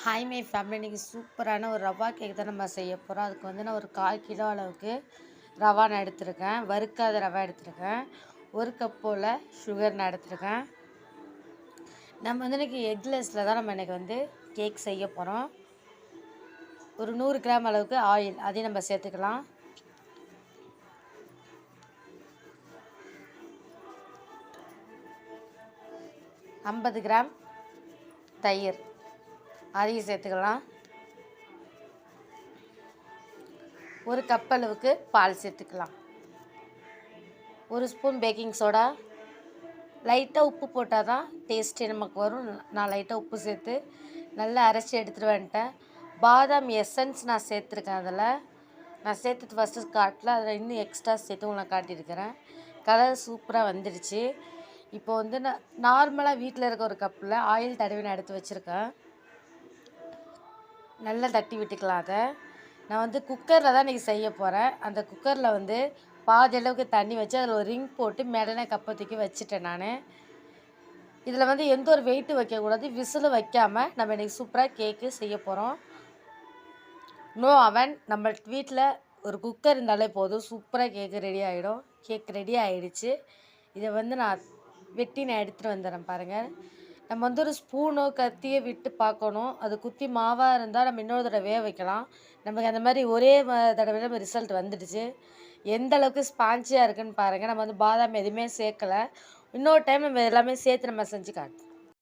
Hi my family, இன்றைக்கி சூப்பரான ஒரு ரவா கேக் தான் நம்ம செய்ய போகிறோம். அதுக்கு வந்து நான் ஒரு 1/4 கிலோ அளவுக்கு ரவா நான் எடுத்திருக்கேன். வறுக்காத ரவா எடுத்திருக்கேன். 1 கப் போல் சுகர் நான் எடுத்திருக்கேன். நம்ம வந்து இன்றைக்கி எக்லெஸ்ஸில் தான் நம்ம இன்றைக்கி வந்து கேக் செய்ய போகிறோம். ஒரு 100 கிராம் அளவுக்கு ஆயில் அதையும் நம்ம சேர்த்துக்கலாம். ஐம்பது கிராம் தயிர் அதையும் சேர்த்துக்கலாம். 1 கப் அளவுக்கு பால் சேர்த்துக்கலாம். 1 ஸ்பூன் பேக்கிங் சோடா. லைட்டாக உப்பு போட்டால் தான் டேஸ்ட்டே நமக்கு வரும். நான் லைட்டாக உப்பு சேர்த்து நல்லா அரைச்சி எடுத்துகிட்டு வந்துட்டேன். பாதாம் எசன்ஸ் நான் சேர்த்துருக்கேன். அதில் நான் சேர்த்துட்டு ஃபஸ்ட்டு காட்டல, அதில் இன்னும் எக்ஸ்ட்ரா சேர்த்து உங்களுக்கு காட்டியிருக்கிறேன். கலர் சூப்பராக வந்துடுச்சு. இப்போ வந்து நான் நார்மலாக வீட்டில் இருக்க ஒரு கப்பில் ஆயில் தடவி நான் எடுத்து வச்சுருக்கேன். நல்லா தட்டி விட்டுக்கலாம். அதை நான் வந்து குக்கரில் தான் இன்றைக்கி செய்ய போகிறேன். அந்த குக்கரில் வந்து பாதி அளவுக்கு தண்ணி வச்சு அதில் ஒரு ரிங் போட்டு மேலே கப்பை தூக்கி வச்சுட்டேன். நான் இதில் வந்து எந்த ஒரு வெயிட்டு வைக்கக்கூடாது. விசில் வைக்காமல் நம்ம இன்றைக்கி சூப்பராக கேக்கு செய்ய போகிறோம். நோ அவன். நம்ம வீட்டில் ஒரு குக்கர் இருந்தாலே போதும், சூப்பராக கேக்கு ரெடி ஆகிடும். கேக் ரெடி ஆகிடுச்சு. இதை வந்து நான் எடுத்துகிட்டு வந்துடுறேன் பாருங்கள். நம்ம வந்து ஒரு ஸ்பூனோ கத்தியை விட்டு பார்க்கணும். அது குத்தி மாவாக இருந்தால் நம்ம இன்னொரு தடவை வேக வைக்கலாம். நமக்கு அந்த மாதிரி ஒரே தடவை நம்ம ரிசல்ட் வந்துடுச்சு. எந்த அளவுக்கு ஸ்பான்ச்சியாக இருக்குதுன்னு பாருங்கள். நம்ம வந்து பாதாம் எதுவுமே சேர்க்கலை. இன்னொரு டைம் நம்ம எல்லாமே சேர்த்து நம்ம செஞ்சு காட்டுறோம்.